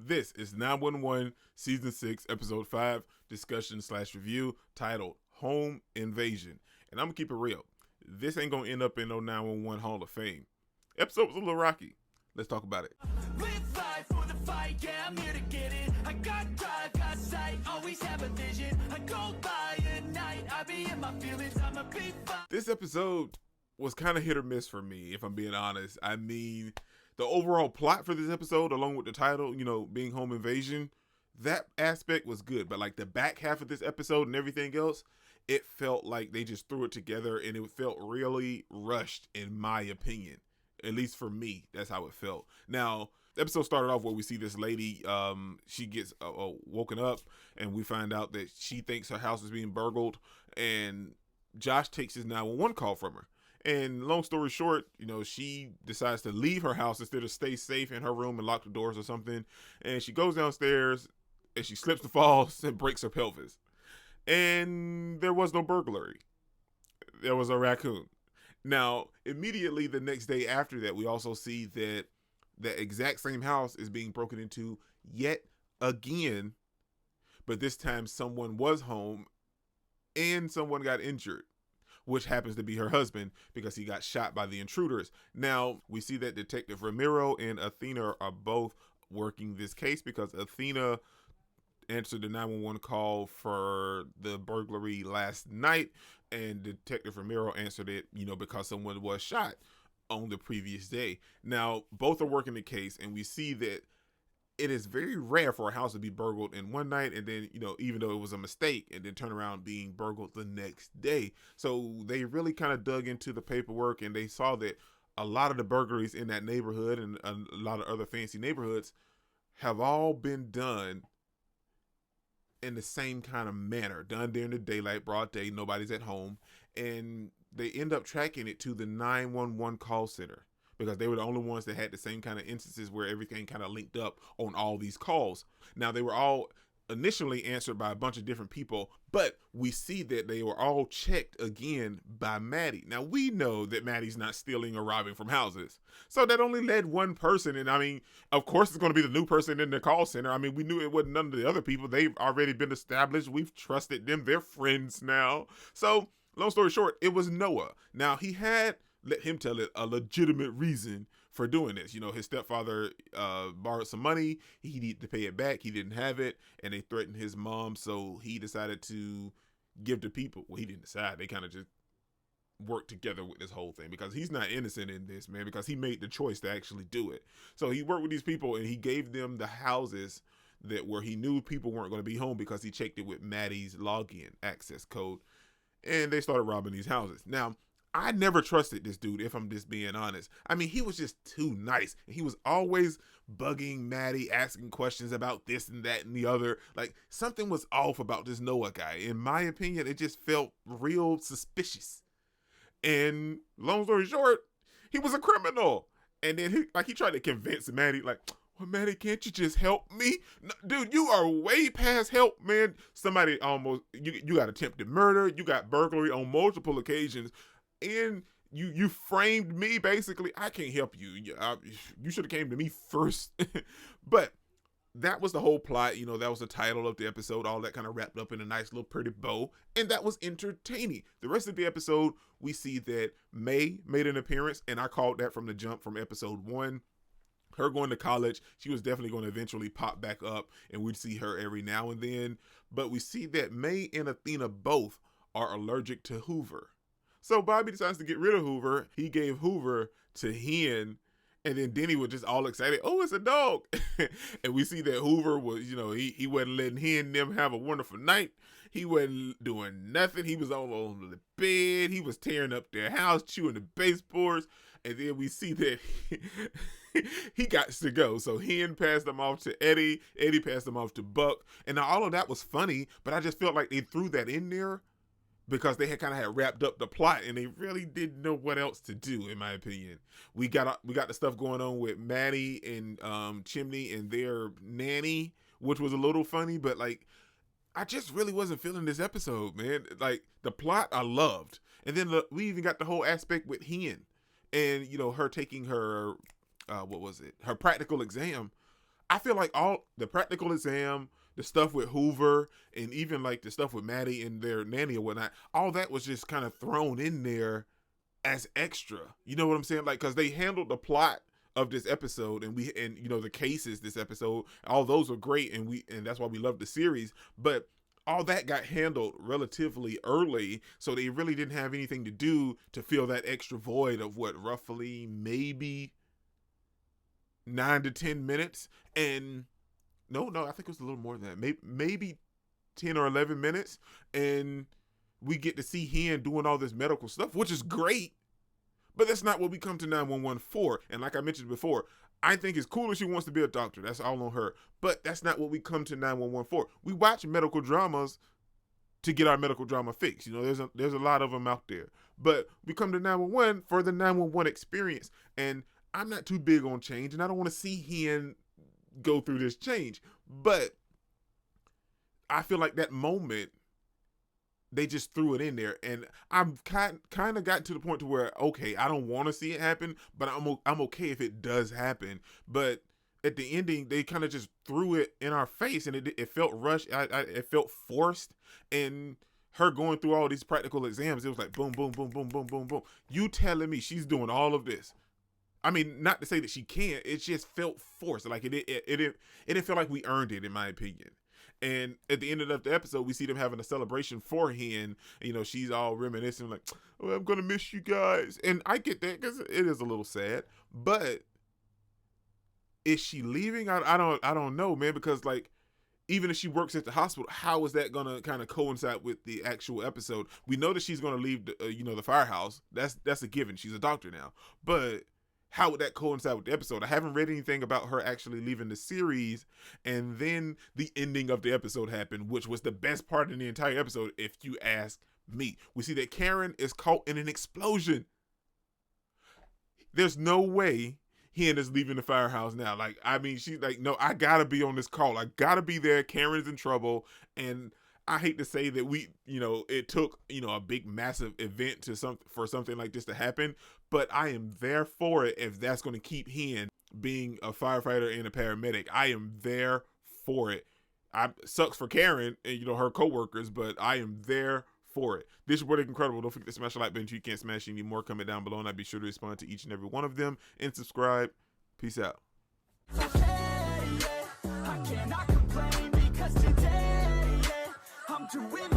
This is 911 Season 6, Episode 5, discussion/review, titled Home Invasion. And I'm going to keep it real. This ain't going to end up in no 911 Hall of Fame. Episode was a little rocky. Let's talk about it. Live life for the fight, yeah, I'm here to get it. I got drive, got sight, always have a vision. I go by at night, I be in my feelings, I'm a big fight. This episode was kind of hit or miss for me, if I'm being honest. I mean, the overall plot for this episode, along with the title, being Home Invasion, that aspect was good. But like the back half of this episode and everything else, it felt like they just threw it together and it felt really rushed, in my opinion. At least for me, that's how it felt. Now, the episode started off where we see this lady, she gets woken up and we find out that she thinks her house is being burgled, and Josh takes his 911 call from her. And long story short, she decides to leave her house instead of stay safe in her room and lock the doors or something. And she goes downstairs and she slips and falls and breaks her pelvis. And there was no burglary. There was a raccoon. Now, immediately the next day after that, we also see that the exact same house is being broken into yet again. But this time someone was home and someone got injured, which happens to be her husband because he got shot by the intruders. Now, we see that Detective Ramiro and Athena are both working this case because Athena answered the 911 call for the burglary last night, and Detective Ramiro answered it, because someone was shot on the previous day. Now, both are working the case, and we see that it is very rare for a house to be burgled in one night and then, even though it was a mistake, and then turn around being burgled the next day. So they really kind of dug into the paperwork, and they saw that a lot of the burglaries in that neighborhood and a lot of other fancy neighborhoods have all been done in the same kind of manner, done during the daylight, broad day, nobody's at home. And they end up tracking it to the 911 call center, because they were the only ones that had the same kind of instances where everything kind of linked up on all these calls. Now, they were all initially answered by a bunch of different people, but we see that they were all checked again by Maddie. Now, we know that Maddie's not stealing or robbing from houses. So that only led one person. And I mean, of course, it's going to be the new person in the call center. I mean, we knew it wasn't none of the other people. They've already been established. We've trusted them. They're friends now. So long story short, it was Noah. Now, he had, let him tell it, a legitimate reason for doing this. His stepfather borrowed some money. He needed to pay it back. He didn't have it, and they threatened his mom, so he decided to give to people. Well, he didn't decide. They kind of just worked together with this whole thing, because he's not innocent in this, man, because he made the choice to actually do it. So he worked with these people, and he gave them the houses where he knew people weren't going to be home, because he checked it with Maddie's login access code, and they started robbing these houses. Now, I never trusted this dude, if I'm just being honest. I mean, he was just too nice. He was always bugging Maddie, asking questions about this and that and the other. Like, something was off about this Noah guy. In my opinion, it just felt real suspicious. And long story short, he was a criminal. And then he tried to convince Maddie, like, well, Maddie, can't you just help me? No, dude, you are way past help, man. Somebody almost, you got attempted murder. You got burglary on multiple occasions. And you framed me, basically. I can't help you. You should have came to me first. But that was the whole plot. That was the title of the episode. All that kind of wrapped up in a nice little pretty bow. And that was entertaining. The rest of the episode, we see that May made an appearance. And I called that from the jump from episode 1. Her going to college, she was definitely going to eventually pop back up. And we'd see her every now and then. But we see that May and Athena both are allergic to Hoover. So Bobby decides to get rid of Hoover. He gave Hoover to Hen, and then Denny was just all excited. Oh, it's a dog. And we see that Hoover was, he wasn't letting Hen and them have a wonderful night. He wasn't doing nothing. He was all over the bed. He was tearing up their house, chewing the baseboards. And then we see that he got to go. So Hen passed him off to Eddie. Eddie passed him off to Buck. And now all of that was funny, but I just felt like they threw that in there because they had wrapped up the plot, and they really didn't know what else to do, in my opinion. We got the stuff going on with Maddie and Chimney and their nanny, which was a little funny, but like, I just really wasn't feeling this episode, man. Like, the plot I loved, and then we even got the whole aspect with Hen, and her taking her her practical exam. I feel like all the practical exam, the stuff with Hoover, and even like the stuff with Maddie and their nanny or whatnot, all that was just kind of thrown in there as extra. You know what I'm saying? Like, because they handled the plot of this episode, and the cases this episode, all those were great, and that's why we love the series. But all that got handled relatively early, so they really didn't have anything to do to fill that extra void of what, roughly maybe 9 to 10 minutes. And no, I think it was a little more than that. Maybe 10 or 11 minutes, and we get to see Hen doing all this medical stuff, which is great. But that's not what we come to 911 for. And like I mentioned before, I think it's cool if she wants to be a doctor. That's all on her. But that's not what we come to 911 for. We watch medical dramas to get our medical drama fix. You know, there's a lot of them out there. But we come to 911 for the 911 experience. And I'm not too big on change, and I don't want to see Hen go through this change. But I feel like that moment, they just threw it in there, and I'm kind of gotten to the point to where, okay, I don't want to see it happen, but I'm okay if it does happen. But at the ending, they kind of just threw it in our face, and it felt rushed. It felt forced, and her going through all these practical exams, it was like boom, boom, boom, boom, boom, boom, boom. You telling me she's doing all of this? I mean, not to say that she can't. It just felt forced. Like it didn't feel like we earned it, in my opinion. And at the end of the episode, we see them having a celebration for Hen. You know, she's all reminiscing, like, "Oh, I'm gonna miss you guys." And I get that, because it is a little sad. But is she leaving? I don't know, man. Because like, even if she works at the hospital, how is that gonna kind of coincide with the actual episode? We know that she's gonna leave the firehouse. That's a given. She's a doctor now. But how would that coincide with the episode? I haven't read anything about her actually leaving the series, and then the ending of the episode happened, which was the best part in the entire episode, if you ask me. We see that Karen is caught in an explosion. There's no way Hen is leaving the firehouse now. Like, I mean, she's like, no, I gotta be on this call. I gotta be there. Karen's in trouble. And I hate to say that it took, a big, massive event for something like this to happen, but I am there for it if that's going to keep Hen being a firefighter and a paramedic. I am there for it. Sucks for Karen and, her coworkers, but I am there for it. This is Wording Incredible. Don't forget to smash the like button. You can't smash any more. Comment down below, and I'll be sure to respond to each and every one of them, and subscribe. Peace out. I cannot complain because today, I'm doing